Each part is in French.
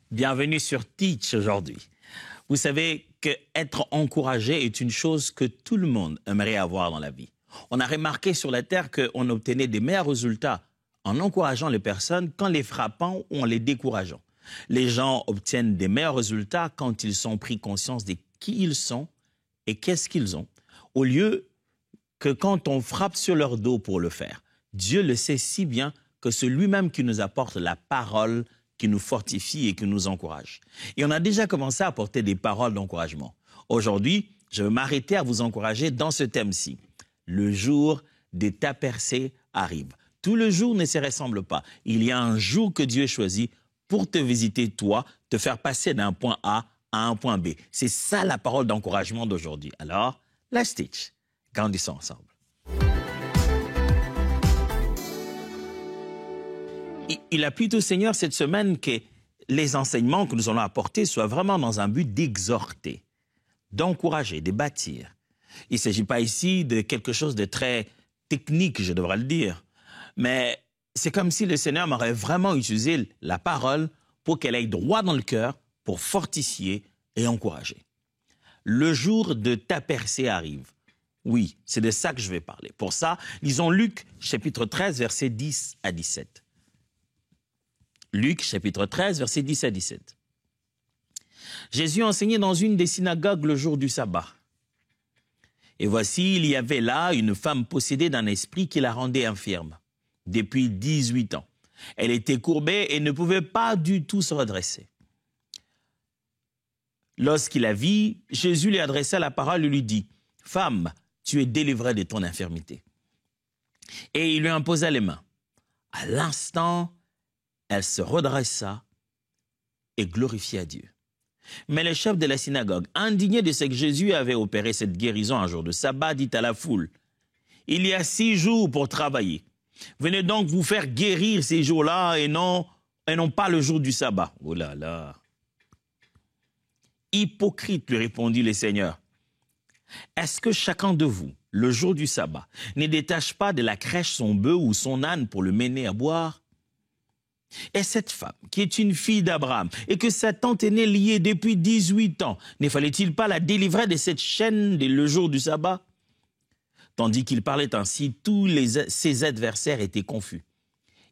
Bienvenue sur Teach aujourd'hui. Vous savez qu'être encouragé est une chose que tout le monde aimerait avoir dans la vie. On a remarqué sur la Terre qu'on obtenait des meilleurs résultats en encourageant les personnes qu'en les frappant ou en les décourageant. Les gens obtiennent des meilleurs résultats quand ils ont pris conscience de qui ils sont et qu'est-ce qu'ils ont, au lieu que quand on frappe sur leur dos pour le faire. Dieu le sait si bien que c'est lui-même qui nous apporte la parole qui nous fortifie et qui nous encourage. Et on a déjà commencé à apporter des paroles d'encouragement. Aujourd'hui, je vais m'arrêter à vous encourager dans ce thème-ci. Le jour de ta percée arrive. Tout le jour ne se ressemble pas. Il y a un jour que Dieu choisit pour te visiter, toi, te faire passer d'un point A à un point B. C'est ça la parole d'encouragement d'aujourd'hui. Alors, let's teach. Grandissons ensemble. Il a plu au Seigneur cette semaine que les enseignements que nous allons apporter soient vraiment dans un but d'exhorter, d'encourager, de bâtir. Il ne s'agit pas ici de quelque chose de très technique, je devrais le dire, mais c'est comme si le Seigneur m'aurait vraiment utilisé la parole pour qu'elle aille droit dans le cœur, pour fortifier et encourager. Le jour de ta percée arrive. Oui, c'est de ça que je vais parler. Pour ça, lisons Luc, chapitre 13, versets 10 à 17. Luc, chapitre 13, versets 10 à 17. Jésus enseignait dans une des synagogues le jour du sabbat. Et voici, il y avait là une femme possédée d'un esprit qui la rendait infirme, depuis 18 ans. Elle était courbée et ne pouvait pas du tout se redresser. Lorsqu'il la vit, Jésus lui adressa la parole et lui dit, « Femme, tu es délivrée de ton infirmité. » Et il lui imposa les mains. À l'instant, elle se redressa et glorifia Dieu. Mais le chef de la synagogue, indigné de ce que Jésus avait opéré cette guérison un jour de sabbat, dit à la foule, « Il y a 6 jours pour travailler. Venez donc vous faire guérir ces jours-là et non pas le jour du sabbat. » Oh là là. Hypocrite, lui répondit le Seigneur. Est-ce que chacun de vous, le jour du sabbat, ne détache pas de la crèche son bœuf ou son âne pour le mener à boire? Et cette femme, qui est une fille d'Abraham, et que sa tante aînée liée depuis 18 ans, ne fallait-il pas la délivrer de cette chaîne dès le jour du sabbat? Tandis qu'il parlait ainsi, tous ses adversaires étaient confus.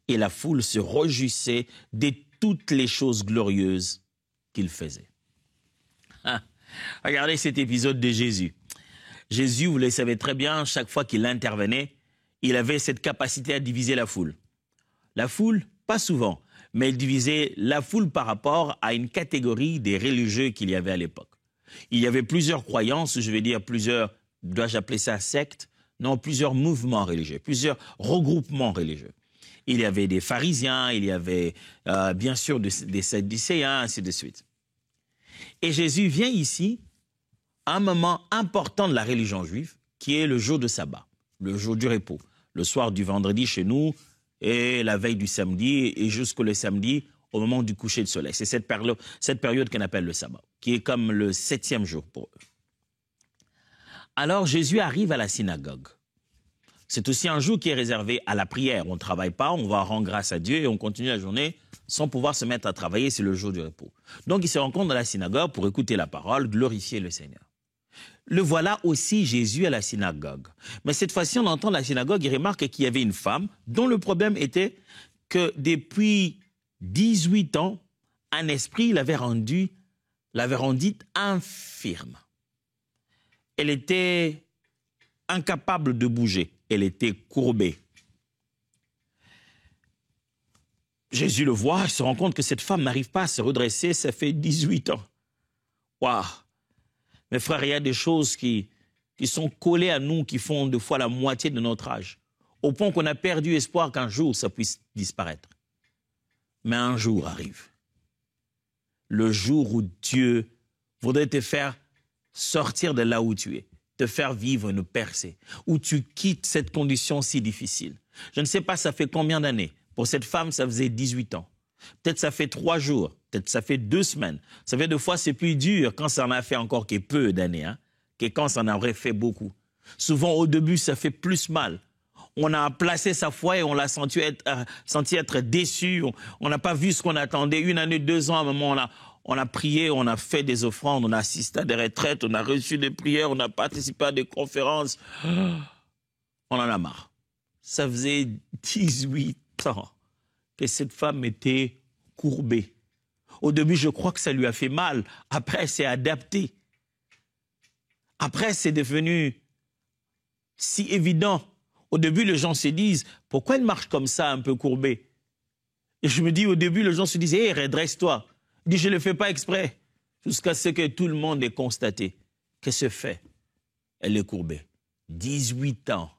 Et la foule se réjouissait de toutes les choses glorieuses qu'il faisait. Regardez cet épisode de Jésus. Jésus, vous le savez très bien, chaque fois qu'il intervenait, il avait cette capacité à diviser la foule. La foule, pas souvent, mais il divisait la foule par rapport à une catégorie des religieux qu'il y avait à l'époque. Il y avait plusieurs croyances, je vais dire plusieurs, dois-je appeler ça sectes? Non, plusieurs mouvements religieux, plusieurs regroupements religieux. Il y avait des pharisiens, il y avait bien sûr des sadducéens, ainsi de suite. Et Jésus vient ici à un moment important de la religion juive, qui est le jour de sabbat, le jour du repos, le soir du vendredi chez nous, et la veille du samedi, et jusqu'au le samedi, au moment du coucher de soleil. C'est cette période qu'on appelle le sabbat, qui est comme le 7e jour pour eux. Alors Jésus arrive à la synagogue. C'est aussi un jour qui est réservé à la prière. On ne travaille pas, on va rendre grâce à Dieu et on continue la journée sans pouvoir se mettre à travailler, c'est le jour du repos. Donc il se rencontre dans la synagogue pour écouter la parole, glorifier le Seigneur. Le voilà aussi Jésus à la synagogue. Mais cette fois-ci, on entend la synagogue, il remarque qu'il y avait une femme dont le problème était que depuis 18 ans, un esprit l'avait rendue infirme. Elle était incapable de bouger, elle était courbée. Jésus le voit, il se rend compte que cette femme n'arrive pas à se redresser, ça fait 18 ans. Waouh! Mes frères, il y a des choses qui sont collées à nous, qui font des fois la moitié de notre âge, au point qu'on a perdu espoir qu'un jour ça puisse disparaître. Mais un jour arrive. Le jour où Dieu voudrait te faire sortir de là où tu es, te faire vivre une percée, où tu quittes cette condition si difficile. Je ne sais pas, ça fait combien d'années? Pour cette femme, ça faisait 18 ans. Peut-être ça fait 3 jours, peut-être ça fait 2 semaines. Vous savez, des fois, c'est plus dur quand ça en a fait encore que peu d'années, que quand ça en aurait fait beaucoup. Souvent, au début, ça fait plus mal. On a placé sa foi et on l'a senti être déçu. On n'a pas vu ce qu'on attendait. 1 année, 2 ans, à un moment, on a prié, on a fait des offrandes, on a assisté à des retraites, on a reçu des prières, on a participé à des conférences. On en a marre. Ça faisait 18 ans que cette femme était courbée. Au début, je crois que ça lui a fait mal. Après, c'est adapté. Après, c'est devenu si évident. Au début, les gens se disent, pourquoi elle marche comme ça, un peu courbée? Et je me dis, au début, les gens se disent, hé, redresse-toi. Il dit, je ne le fais pas exprès. Jusqu'à ce que tout le monde ait constaté. Qu'est-ce que fait? Elle est courbée. 18 ans.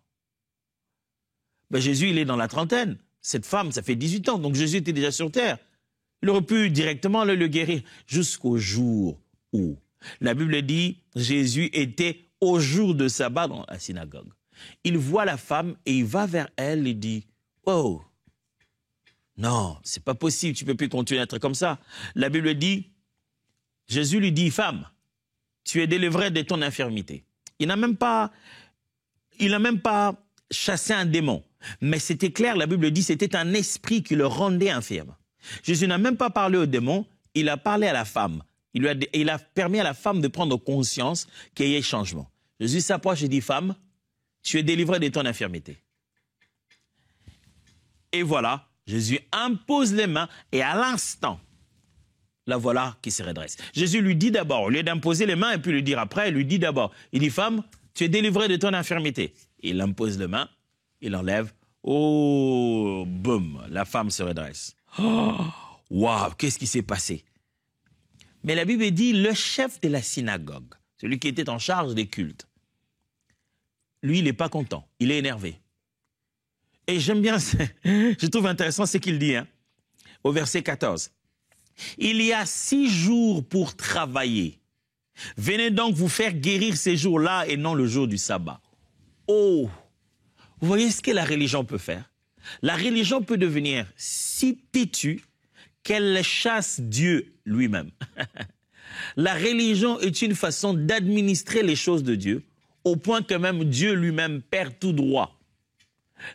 Ben, Jésus, il est dans la trentaine. Cette femme, ça fait 18 ans, donc Jésus était déjà sur terre. Il aurait pu directement le guérir jusqu'au jour où, la Bible dit, Jésus était au jour de sabbat dans la synagogue. Il voit la femme et il va vers elle et dit, « Oh, non, c'est pas possible, tu ne peux plus continuer à être comme ça. » La Bible dit, Jésus lui dit, « Femme, tu es délivrée de ton infirmité. » Il n'a même pas chassé un démon. Mais c'était clair, la Bible dit, c'était un esprit qui le rendait infirme. Jésus n'a même pas parlé au démon, il a parlé à la femme. Il a permis à la femme de prendre conscience qu'il y ait changement. Jésus s'approche et dit, femme, tu es délivrée de ton infirmité. Et voilà, Jésus impose les mains et à l'instant, la voilà qui se redresse. Jésus lui dit d'abord, au lieu d'imposer les mains et puis lui dire après, il lui dit d'abord, il dit, femme, tu es délivrée de ton infirmité. Il impose les mains, il enlève, oh, boum, la femme se redresse. Oh, waouh, qu'est-ce qui s'est passé? Mais la Bible dit, le chef de la synagogue, celui qui était en charge des cultes, lui, il n'est pas content, il est énervé. Et j'aime bien, je trouve intéressant ce qu'il dit, hein, au verset 14. Il y a 6 jours pour travailler. Venez donc vous faire guérir ces jours-là et non le jour du sabbat. Oh, vous voyez ce que la religion peut faire? La religion peut devenir si têtue qu'elle chasse Dieu lui-même. La religion est une façon d'administrer les choses de Dieu, au point que même Dieu lui-même perd tout droit.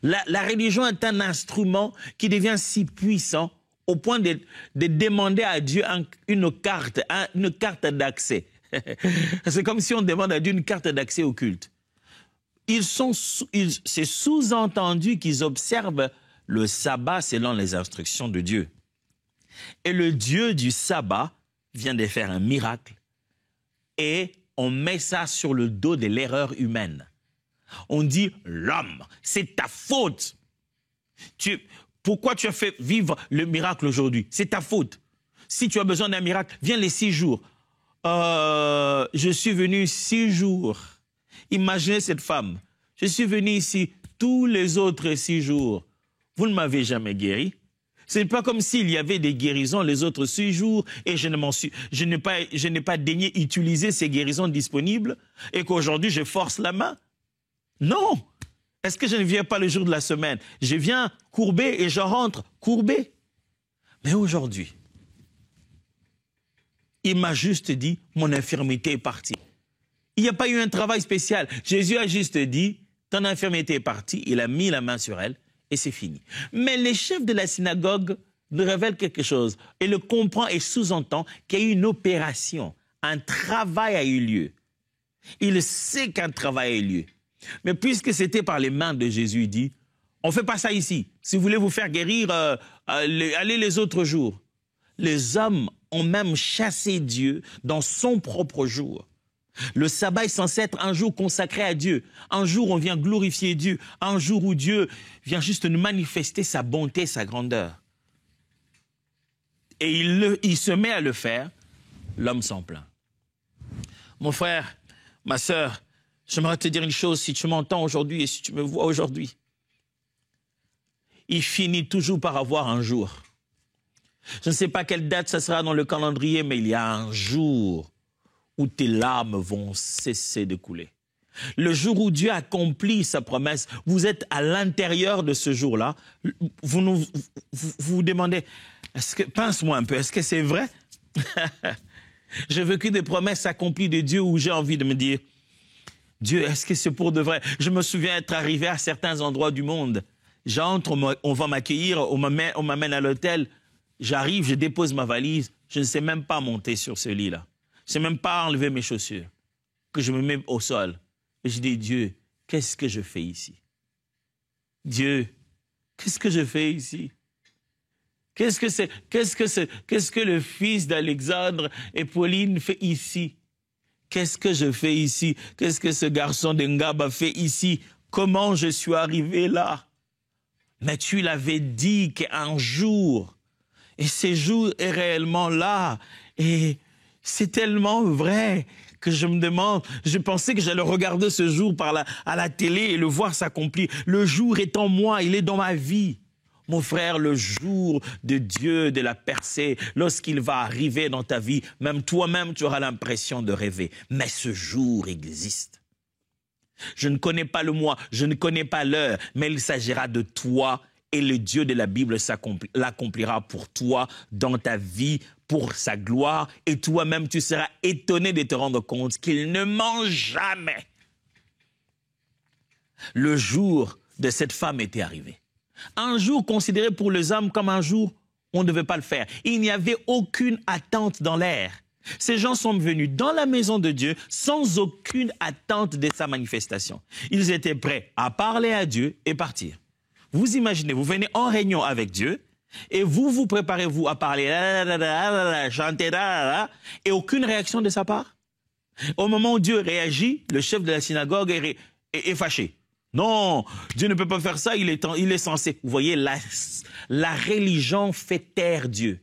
La religion est un instrument qui devient si puissant au point de demander à Dieu une carte d'accès. C'est comme si on demande à Dieu une carte d'accès au culte. C'est sous-entendu qu'ils observent le sabbat selon les instructions de Dieu. Et le Dieu du sabbat vient de faire un miracle et on met ça sur le dos de l'erreur humaine. On dit, l'homme, c'est ta faute. Pourquoi tu as fait vivre le miracle aujourd'hui? C'est ta faute. Si tu as besoin d'un miracle, viens les 6 jours. Je suis venu 6 jours. Imaginez cette femme. Je suis venu ici tous les autres 6 jours. Vous ne m'avez jamais guéri. Ce n'est pas comme s'il y avait des guérisons les autres 6 jours et je n'ai pas daigné utiliser ces guérisons disponibles et qu'aujourd'hui je force la main. Non. Est-ce que je ne viens pas le jour de la semaine? Je viens courbé et je rentre courbé. Mais aujourd'hui, il m'a juste dit, mon infirmité est partie. Il n'y a pas eu un travail spécial. Jésus a juste dit, ton infirmité est partie, il a mis la main sur elle et c'est fini. Mais les chefs de la synagogue nous révèlent quelque chose et le comprend et sous-entend qu'il y a eu une opération, un travail a eu lieu. Il sait qu'un travail a eu lieu. Mais puisque c'était par les mains de Jésus, il dit, on ne fait pas ça ici. Si vous voulez vous faire guérir, allez les autres jours. Les hommes ont même chassé Dieu dans son propre jour. Le sabbat est censé être un jour consacré à Dieu. Un jour où on vient glorifier Dieu. Un jour où Dieu vient juste nous manifester sa bonté, sa grandeur. Et il se met à le faire. L'homme s'en plaint. Mon frère, ma sœur, j'aimerais te dire une chose, si tu m'entends aujourd'hui et si tu me vois aujourd'hui. Il finit toujours par avoir un jour. Je ne sais pas quelle date ça sera dans le calendrier, mais il y a un jour où tes larmes vont cesser de couler. Le jour où Dieu accomplit sa promesse, vous êtes à l'intérieur de ce jour-là. Vous vous demandez, pince-moi un peu, est-ce que c'est vrai? J'ai vécu des promesses accomplies de Dieu où j'ai envie de me dire, Dieu, est-ce que c'est pour de vrai? Je me souviens être arrivé à certains endroits du monde. J'entre, on va m'accueillir, on m'amène à l'hôtel. J'arrive, je dépose ma valise. Je ne sais même pas monter sur ce lit-là. Je ne sais même pas enlever mes chaussures. Que je me mets au sol. Et je dis, Dieu, qu'est-ce que je fais ici? Dieu, qu'est-ce que je fais ici? Qu'est-ce que le fils d'Alexandre et Pauline fait ici? Qu'est-ce que je fais ici? Qu'est-ce que ce garçon de Ngaba fait ici? Comment je suis arrivé là? Mais tu l'avais dit qu'un jour, et ce jour est réellement là, et c'est tellement vrai que je me demande, je pensais que j'allais regarder ce jour à la télé et le voir s'accomplir. Le jour est en moi, il est dans ma vie. Mon frère, le jour de Dieu, de la percée, lorsqu'il va arriver dans ta vie, même toi-même, tu auras l'impression de rêver. Mais ce jour existe. Je ne connais pas le mois, je ne connais pas l'heure, mais il s'agira de toi et le Dieu de la Bible l'accomplira pour toi, dans ta vie, pour sa gloire. Et toi-même, tu seras étonné de te rendre compte qu'il ne ment jamais. Le jour de cette femme était arrivé. Un jour considéré pour les hommes comme un jour, on ne devait pas le faire. Il n'y avait aucune attente dans l'air. Ces gens sont venus dans la maison de Dieu sans aucune attente de sa manifestation. Ils étaient prêts à parler à Dieu et partir. Vous imaginez, vous venez en réunion avec Dieu et vous préparez-vous à parler, chanter, et aucune réaction de sa part. Au moment où Dieu réagit, le chef de la synagogue est fâché. Non, Dieu ne peut pas faire ça, il est censé. Vous voyez, la religion fait taire Dieu.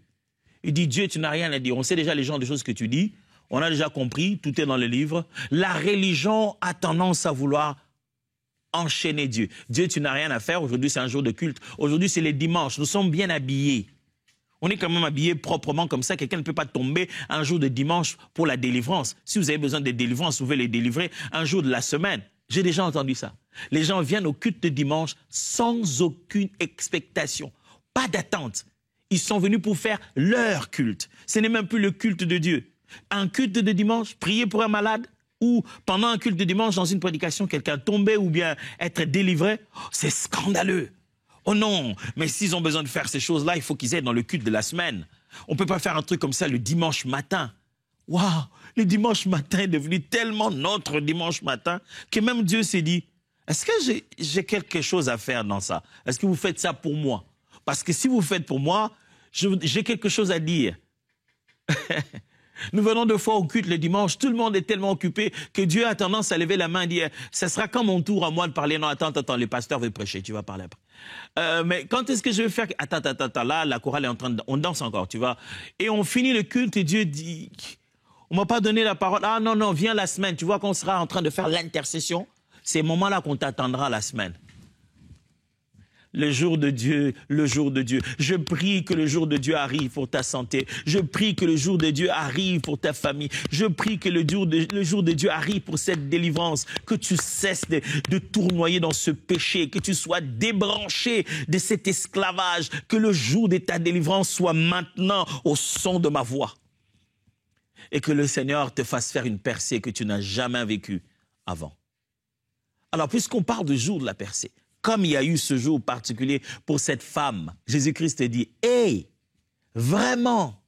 Il dit, Dieu, tu n'as rien à dire. On sait déjà les genres de choses que tu dis. On a déjà compris, tout est dans le livre. La religion a tendance à vouloir enchaîner Dieu. Dieu, tu n'as rien à faire. Aujourd'hui, c'est un jour de culte. Aujourd'hui, c'est les dimanches. Nous sommes bien habillés. On est quand même habillés proprement comme ça. Quelqu'un ne peut pas tomber un jour de dimanche pour la délivrance. Si vous avez besoin de délivrance, vous pouvez les délivrer un jour de la semaine. J'ai déjà entendu ça. Les gens viennent au culte de dimanche sans aucune expectation, pas d'attente. Ils sont venus pour faire leur culte. Ce n'est même plus le culte de Dieu. Un culte de dimanche, prier pour un malade, ou pendant un culte de dimanche, dans une prédication, quelqu'un tomber ou bien être délivré, c'est scandaleux. Oh non, mais s'ils ont besoin de faire ces choses-là, il faut qu'ils aient dans le culte de la semaine. On ne peut pas faire un truc comme ça le dimanche matin. Waouh, le dimanche matin est devenu tellement notre dimanche matin que même Dieu s'est dit, est-ce que j'ai quelque chose à faire dans ça? Est-ce que vous faites ça pour moi? Parce que si vous faites pour moi, j'ai quelque chose à dire. Nous venons 2 fois au culte le dimanche, tout le monde est tellement occupé que Dieu a tendance à lever la main et dire, ce sera quand mon tour à moi de parler? Non, attends, le pasteur veut prêcher, tu vas parler après. Mais quand est-ce que je vais faire? Attends, là, la chorale est en train de... On danse encore, tu vois. Et on finit le culte et Dieu dit, on m'a pas donné la parole. Ah non, viens la semaine, tu vois qu'on sera en train de faire l'intercession. C'est ce moment-là qu'on t'attendra la semaine. Le jour de Dieu, le jour de Dieu. Je prie que le jour de Dieu arrive pour ta santé. Je prie que le jour de Dieu arrive pour ta famille. Je prie que le jour de Dieu arrive pour cette délivrance. Que tu cesses de tournoyer dans ce péché. Que tu sois débranché de cet esclavage. Que le jour de ta délivrance soit maintenant au son de ma voix. Et que le Seigneur te fasse faire une percée que tu n'as jamais vécue avant. Alors, puisqu'on parle du jour de la percée, comme il y a eu ce jour particulier pour cette femme, Jésus-Christ dit, « Hey, vraiment,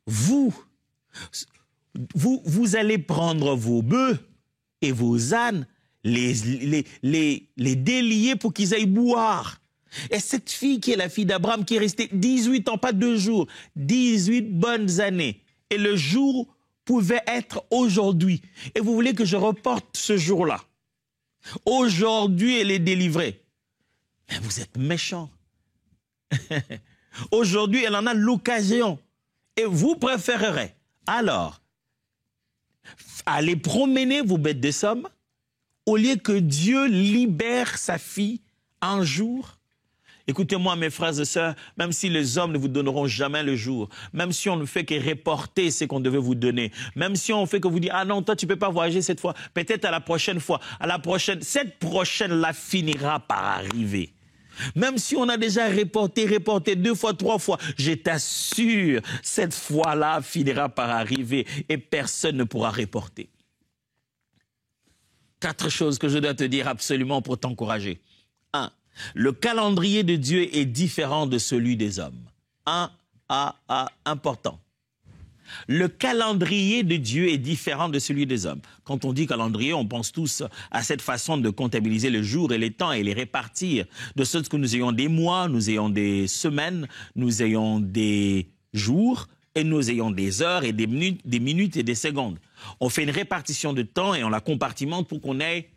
vous allez prendre vos bœufs et vos ânes, les délier pour qu'ils aillent boire. » Et cette fille qui est la fille d'Abraham, qui est restée 18 ans, pas 2 jours, 18 bonnes années. Et le jour pouvait être aujourd'hui. Et vous voulez que je reporte ce jour-là? Aujourd'hui, elle est délivrée. Mais vous êtes méchants. Aujourd'hui, elle en a l'occasion. Et vous préférerez alors aller promener vos bêtes de somme au lieu que Dieu libère sa fille un jour. Écoutez-moi, mes frères et sœurs, même si les hommes ne vous donneront jamais le jour, même si on ne fait que reporter ce qu'on devait vous donner, même si on fait que vous dites, ah non, toi tu ne peux pas voyager cette fois, peut-être à la prochaine fois, cette prochaine-là finira par arriver. Même si on a déjà reporté 2 fois, 3 fois, je t'assure, cette fois-là finira par arriver et personne ne pourra reporter. 4 choses que je dois te dire absolument pour t'encourager. 1. Le calendrier de Dieu est différent de celui des hommes. Important. Le calendrier de Dieu est différent de celui des hommes. Quand on dit calendrier, on pense tous à cette façon de comptabiliser les jours et les temps et les répartir, de sorte que nous ayons des mois, nous ayons des semaines, nous ayons des jours et nous ayons des heures et des minutes et des secondes. On fait une répartition de temps et on la compartimente pour qu'on ait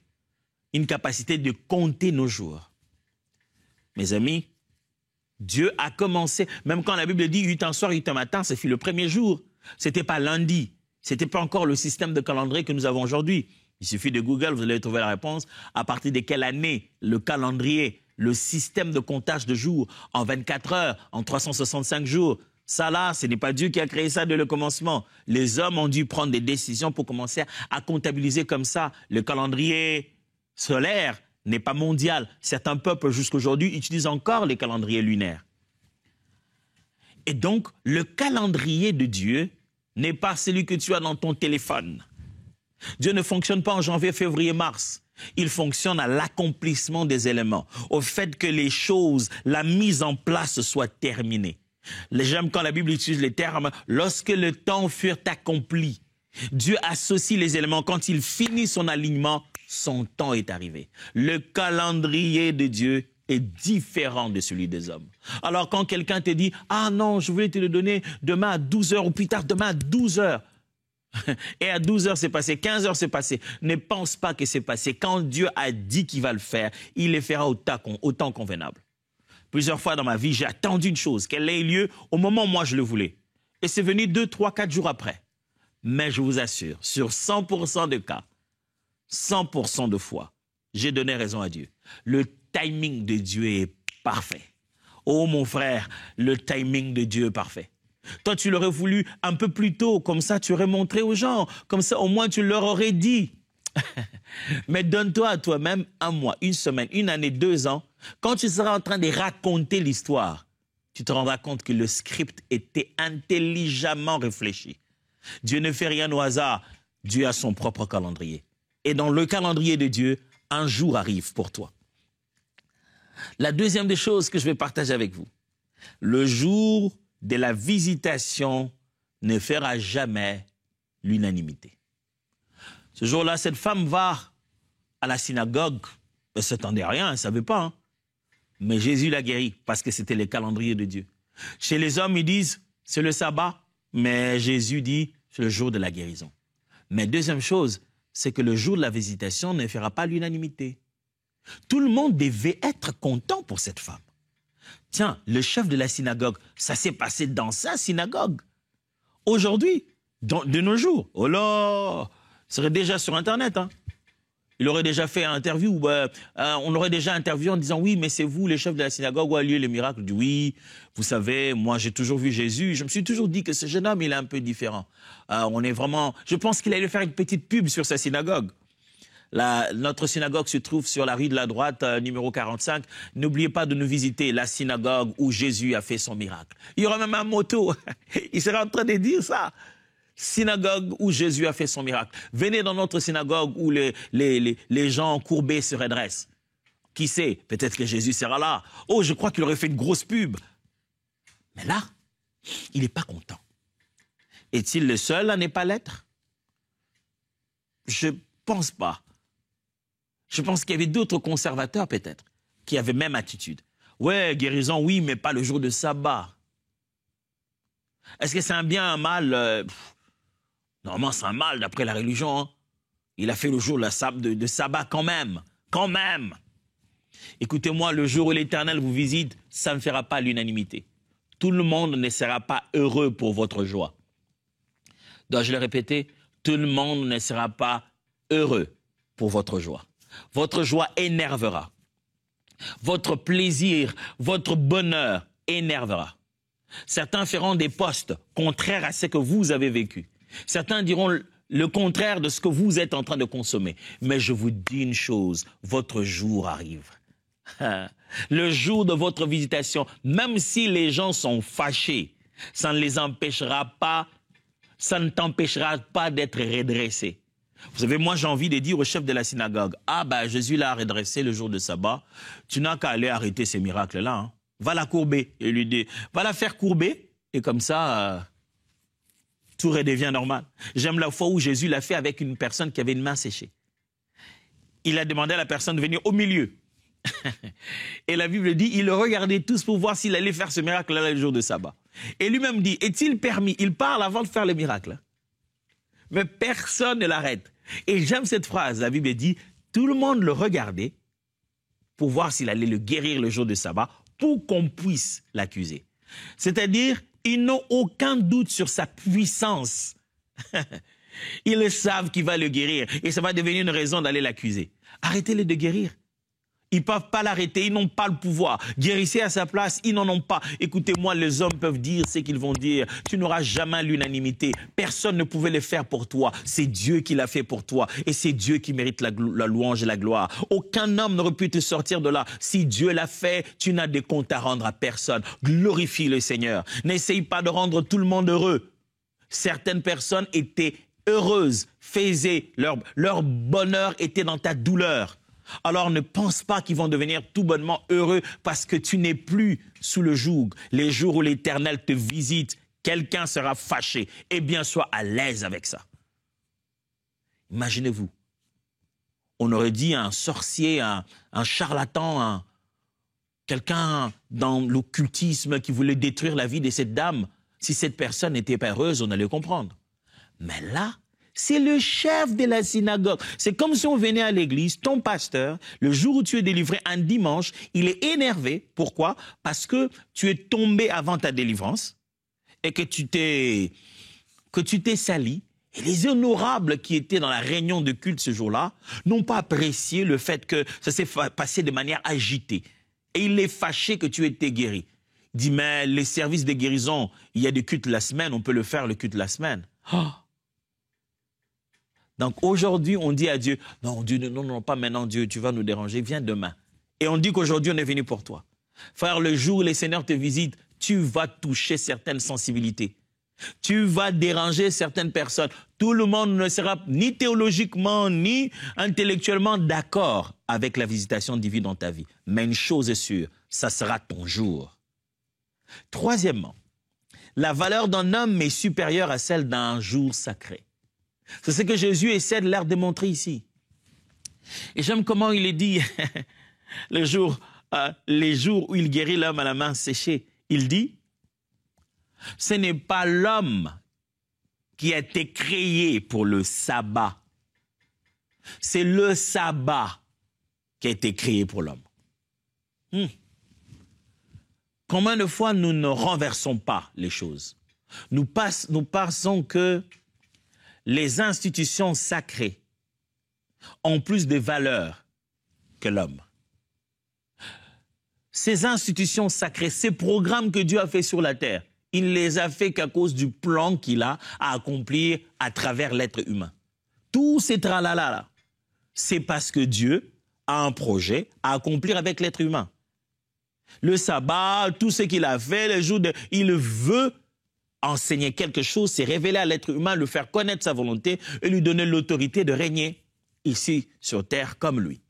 une capacité de compter nos jours. Mes amis, Dieu a commencé, même quand la Bible dit « eut un soir, eut un matin », ça fut le premier jour. Ce n'était pas lundi. Ce n'était pas encore le système de calendrier que nous avons aujourd'hui. Il suffit de Google, vous allez trouver la réponse. À partir de quelle année le calendrier, le système de comptage de jours en 24 heures, en 365 jours, ça là, ce n'est pas Dieu qui a créé ça dès le commencement. Les hommes ont dû prendre des décisions pour commencer à comptabiliser comme ça. Le calendrier solaire n'est pas mondial. Certains peuples jusqu'aujourd'hui utilisent encore les calendriers lunaires. Et donc, le calendrier de Dieu n'est pas celui que tu as dans ton téléphone. Dieu ne fonctionne pas en janvier, février, mars. Il fonctionne à l'accomplissement des éléments, au fait que les choses, la mise en place soit terminée. J'aime quand la Bible utilise les termes « lorsque le temps fut accompli ». Dieu associe les éléments. Quand il finit son alignement, son temps est arrivé. Le calendrier de Dieu est différent de celui des hommes. Alors quand quelqu'un te dit « ah non, je voulais te le donner demain à 12 heures ou plus tard demain à 12 heures ». Et à 12 heures c'est passé, 15 heures c'est passé. Ne pense pas que c'est passé. Quand Dieu a dit qu'il va le faire, il le fera au temps convenable. Plusieurs fois dans ma vie, j'ai attendu une chose, qu'elle ait lieu au moment où moi je le voulais. Et c'est venu 2, 3, 4 jours après. Mais je vous assure, sur 100% de cas, 100% de fois, j'ai donné raison à Dieu. Le timing de Dieu est parfait. Oh mon frère, le timing de Dieu est parfait. Toi, tu l'aurais voulu un peu plus tôt, comme ça tu aurais montré aux gens, comme ça au moins tu leur aurais dit. Mais donne-toi à toi-même 1 mois, 1 semaine, 1 année, 2 ans. Quand tu seras en train de raconter l'histoire, tu te rendras compte que le script était intelligemment réfléchi. Dieu ne fait rien au hasard. Dieu a son propre calendrier. Et dans le calendrier de Dieu, un jour arrive pour toi. La deuxième des choses que je vais partager avec vous, le jour de la visitation ne fera jamais l'unanimité. Ce jour-là, cette femme va à la synagogue. Elle ne s'attendait à rien, elle ne savait pas. Hein. Mais Jésus l'a guérie parce que c'était le calendrier de Dieu. Chez les hommes, ils disent, c'est le sabbat. Mais Jésus dit, c'est le jour de la guérison. Mais deuxième chose, c'est que le jour de la visitation ne fera pas l'unanimité. Tout le monde devait être content pour cette femme. Tiens, le chef de la synagogue, ça s'est passé dans sa synagogue. Aujourd'hui, de nos jours, oh là, il serait déjà sur Internet. Hein. Il aurait déjà fait une interview, on aurait déjà interviewé en disant « Oui, mais c'est vous, les chefs de la synagogue, où a lieu le miracle ?» Il dit « Oui, vous savez, moi j'ai toujours vu Jésus, je me suis toujours dit que ce jeune homme, il est un peu différent. On est vraiment... Je pense qu'il allait faire une petite pub sur sa synagogue. » Notre synagogue se trouve sur la rue de la Droite, numéro 45. N'oubliez pas de nous visiter, la synagogue où Jésus a fait son miracle. Il y aura même un motto. Il sera en train de dire ça. Synagogue où Jésus a fait son miracle. Venez dans notre synagogue où les gens courbés se redressent. Qui sait? Peut-être que Jésus sera là. Oh, je crois qu'il aurait fait une grosse pub. Mais là, il n'est pas content. Est-il le seul à ne pas l'être? Je pense pas. Je pense qu'il y avait d'autres conservateurs peut-être qui avaient même attitude. Ouais, guérison, oui, mais pas le jour de sabbat. Est-ce que c'est un bien, un mal? Normalement, c'est un mal d'après la religion. Hein. Il a fait le jour de sabbat quand même. Quand même. Écoutez-moi, le jour où l'Éternel vous visite, ça ne fera pas l'unanimité. Tout le monde ne sera pas heureux pour votre joie. Dois-je le répéter? Tout le monde ne sera pas heureux pour votre joie. Votre joie énervera. Votre plaisir, votre bonheur énervera. Certains feront des postes contraires à ce que vous avez vécu. Certains diront le contraire de ce que vous êtes en train de consommer. Mais je vous dis une chose, votre jour arrive. Le jour de votre visitation, même si les gens sont fâchés, ça ne les empêchera pas, ça ne t'empêchera pas d'être redressé. Vous savez, moi, j'ai envie de dire au chef de la synagogue, « Ah, ben, Jésus l'a redressé le jour de sabbat. Tu n'as qu'à aller arrêter ces miracles-là. Hein. Va la courber. » Et lui dit, « Va la faire courber. » Et comme ça, tout redevient normal. J'aime la fois où Jésus l'a fait avec une personne qui avait une main séchée. Il a demandé à la personne de venir au milieu. Et la Bible dit, il le regardait tous pour voir s'il allait faire ce miracle-là le jour de sabbat. Et lui-même dit, est-il permis? Il parle avant de faire le miracle. Mais personne ne l'arrête. Et j'aime cette phrase, la Bible dit, tout le monde le regardait pour voir s'il allait le guérir le jour de sabbat, pour qu'on puisse l'accuser. C'est-à-dire, ils n'ont aucun doute sur sa puissance. Ils savent qu'il va le guérir et ça va devenir une raison d'aller l'accuser. Arrêtez-les de guérir. Ils ne peuvent pas l'arrêter, ils n'ont pas le pouvoir. Guérissez à sa place, ils n'en ont pas. Écoutez-moi, les hommes peuvent dire ce qu'ils vont dire. Tu n'auras jamais l'unanimité. Personne ne pouvait le faire pour toi. C'est Dieu qui l'a fait pour toi. Et c'est Dieu qui mérite la louange et la gloire. Aucun homme n'aurait pu te sortir de là. Si Dieu l'a fait, tu n'as de compte à rendre à personne. Glorifie le Seigneur. N'essaye pas de rendre tout le monde heureux. Certaines personnes étaient heureuses, faisaient leur bonheur était dans ta douleur. Alors ne pense pas qu'ils vont devenir tout bonnement heureux parce que tu n'es plus sous le joug. Les jours où l'Éternel te visite, quelqu'un sera fâché. Eh bien, sois à l'aise avec ça. Imaginez-vous, on aurait dit un sorcier, un charlatan, quelqu'un dans l'occultisme qui voulait détruire la vie de cette dame. Si cette personne n'était pas heureuse, on allait comprendre. Mais là, c'est le chef de la synagogue. C'est comme si on venait à l'église, ton pasteur, le jour où tu es délivré, un dimanche, il est énervé. Pourquoi? Parce que tu es tombé avant ta délivrance et que tu t'es sali. Et les honorables qui étaient dans la réunion de culte ce jour-là n'ont pas apprécié le fait que ça s'est passé de manière agitée. Et il est fâché que tu aies été guéri. Il dit, mais les services de guérison, il y a des cultes la semaine, on peut le faire le culte la semaine. Oh. Donc aujourd'hui, on dit à Dieu, non, Dieu, non, pas maintenant, Dieu, tu vas nous déranger, viens demain. Et on dit qu'aujourd'hui, on est venu pour toi. Frère, le jour où le Seigneur te visite, tu vas toucher certaines sensibilités. Tu vas déranger certaines personnes. Tout le monde ne sera ni théologiquement, ni intellectuellement d'accord avec la visitation divine dans ta vie. Mais une chose est sûre, ça sera ton jour. Troisièmement, la valeur d'un homme est supérieure à celle d'un jour sacré. C'est ce que Jésus essaie de leur démontrer ici. Et j'aime comment il est dit, les jours où il guérit l'homme à la main séchée. Il dit, ce n'est pas l'homme qui a été créé pour le sabbat. C'est le sabbat qui a été créé pour l'homme. Combien de fois nous ne renversons pas les choses? Nous pensons que les institutions sacrées ont plus de valeur que l'homme. Ces institutions sacrées, ces programmes que Dieu a fait sur la terre, il ne les a fait qu'à cause du plan qu'il a à accomplir à travers l'être humain. Tous ces tralala, c'est parce que Dieu a un projet à accomplir avec l'être humain. Le sabbat, tout ce qu'il a fait, le jour il veut enseigner quelque chose, c'est révéler à l'être humain, le faire connaître sa volonté et lui donner l'autorité de régner ici sur terre comme lui.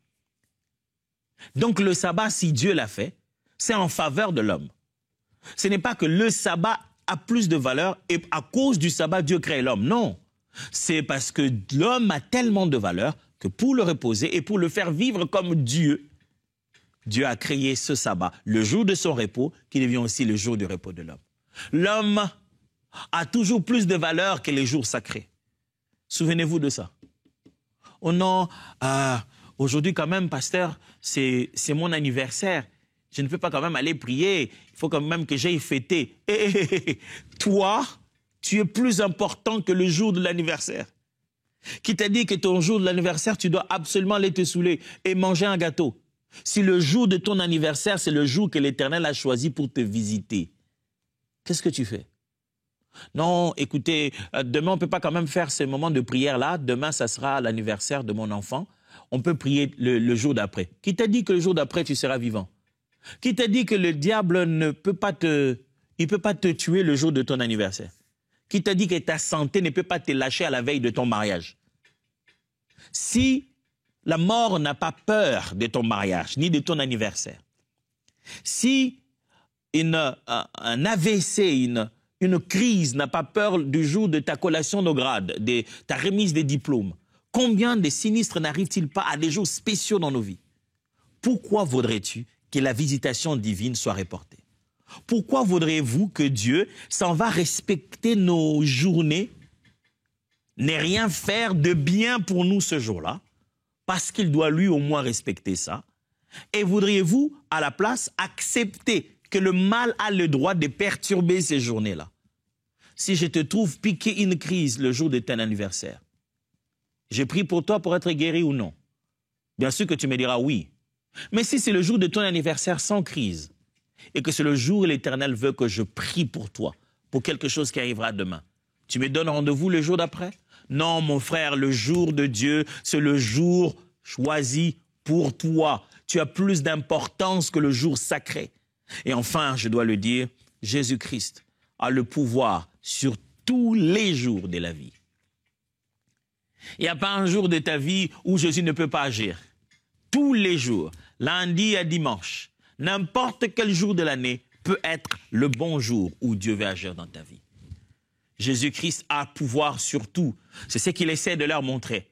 Donc le sabbat, si Dieu l'a fait, c'est en faveur de l'homme. Ce n'est pas que le sabbat a plus de valeur et à cause du sabbat, Dieu crée l'homme. Non, c'est parce que l'homme a tellement de valeur que pour le reposer et pour le faire vivre comme Dieu, Dieu a créé ce sabbat, le jour de son repos, qui devient aussi le jour du repos de l'homme. L'homme a toujours plus de valeur que les jours sacrés. Souvenez-vous de ça. Oh non, aujourd'hui quand même, pasteur, c'est mon anniversaire. Je ne peux pas quand même aller prier. Il faut quand même que j'aille fêter. Toi, tu es plus important que le jour de l'anniversaire. Qui t'a dit que ton jour de l'anniversaire, tu dois absolument aller te saouler et manger un gâteau. Si le jour de ton anniversaire, c'est le jour que l'Éternel a choisi pour te visiter, qu'est-ce que tu fais? Non, écoutez, demain, on ne peut pas quand même faire ce moment de prière-là. Demain, ça sera l'anniversaire de mon enfant. On peut prier le jour d'après. Qui t'a dit que le jour d'après, tu seras vivant? Qui t'a dit que le diable ne peut pas te tuer le jour de ton anniversaire? Qui t'a dit que ta santé ne peut pas te lâcher à la veille de ton mariage? Si la mort n'a pas peur de ton mariage, ni de ton anniversaire, si un AVC, une crise n'a pas peur du jour de ta collation de grade, de ta remise des diplômes, combien de sinistres n'arrivent-ils pas à des jours spéciaux dans nos vies? Pourquoi voudrais-tu que la visitation divine soit reportée? Pourquoi voudriez-vous que Dieu s'en va respecter nos journées, ne rien faire de bien pour nous ce jour-là, parce qu'il doit lui au moins respecter ça? Et voudriez-vous, à la place, accepter que le mal a le droit de perturber ces journées-là? Si je te trouve piquer une crise le jour de ton anniversaire, je prie pour toi pour être guéri ou non? Bien sûr que tu me diras oui. Mais si c'est le jour de ton anniversaire sans crise, et que c'est le jour où l'Éternel veut que je prie pour toi, pour quelque chose qui arrivera demain, tu me donnes rendez-vous le jour d'après? Non, mon frère, le jour de Dieu, c'est le jour choisi pour toi. Tu as plus d'importance que le jour sacré. Et enfin, je dois le dire, Jésus-Christ a le pouvoir sur tous les jours de la vie. Il n'y a pas un jour de ta vie où Jésus ne peut pas agir. Tous les jours, lundi à dimanche, n'importe quel jour de l'année peut être le bon jour où Dieu veut agir dans ta vie. Jésus-Christ a pouvoir sur tout. C'est ce qu'il essaie de leur montrer.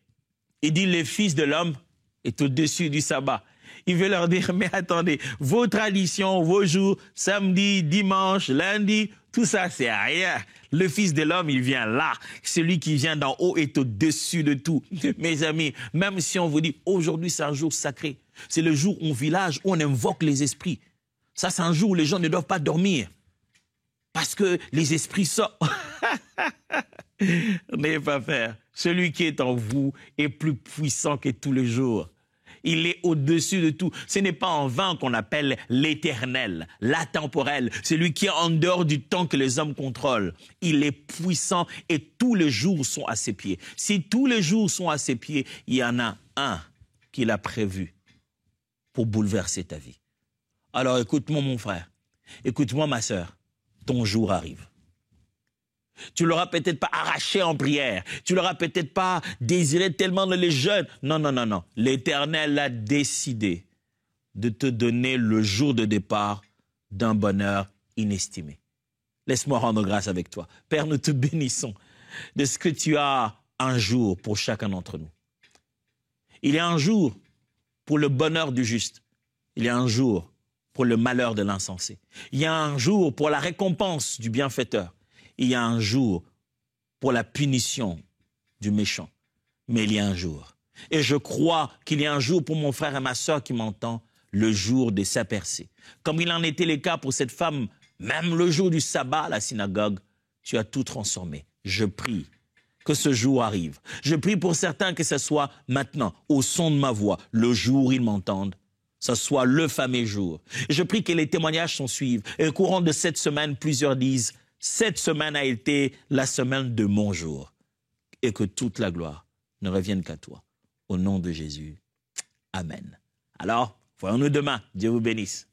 Il dit, le Fils de l'homme est au-dessus du sabbat. Il veut leur dire, mais attendez, vos traditions, vos jours, samedi, dimanche, lundi, tout ça, c'est rien. Le Fils de l'homme, il vient là. Celui qui vient d'en haut est au-dessus de tout. Mes amis, même si on vous dit, aujourd'hui, c'est un jour sacré, c'est le jour au village où on invoque les esprits. Ça, c'est un jour où les gens ne doivent pas dormir. Parce que les esprits sortent. N'ayez pas peur. Celui qui est en vous est plus puissant que tous les jours. Il est au-dessus de tout. Ce n'est pas en vain qu'on appelle l'éternel, l'atemporel, celui qui est en dehors du temps que les hommes contrôlent. Il est puissant et tous les jours sont à ses pieds. Si tous les jours sont à ses pieds, il y en a un qu'il a prévu pour bouleverser ta vie. Alors écoute-moi mon frère, écoute-moi ma sœur, ton jour arrive. Tu l'auras peut-être pas arraché en prière. Tu l'auras peut-être pas désiré tellement dans les jeûnes. Non, non, non, non. L'Éternel a décidé de te donner le jour de départ d'un bonheur inestimé. Laisse-moi rendre grâce avec toi. Père, nous te bénissons de ce que tu as un jour pour chacun d'entre nous. Il y a un jour pour le bonheur du juste. Il y a un jour pour le malheur de l'insensé. Il y a un jour pour la récompense du bienfaiteur. Il y a un jour pour la punition du méchant. Mais il y a un jour. Et je crois qu'il y a un jour pour mon frère et ma sœur qui m'entend, le jour de sa percée. Comme il en était le cas pour cette femme, même le jour du sabbat à la synagogue, tu as tout transformé. Je prie que ce jour arrive. Je prie pour certains que ce soit maintenant, au son de ma voix, le jour où ils m'entendent. Ce soit le fameux jour. Je prie que les témoignages s'en suivent. Et au courant de cette semaine, plusieurs disent, cette semaine a été la semaine de mon jour. Et que toute la gloire ne revienne qu'à toi. Au nom de Jésus. Amen. Alors, voyons-nous demain. Dieu vous bénisse.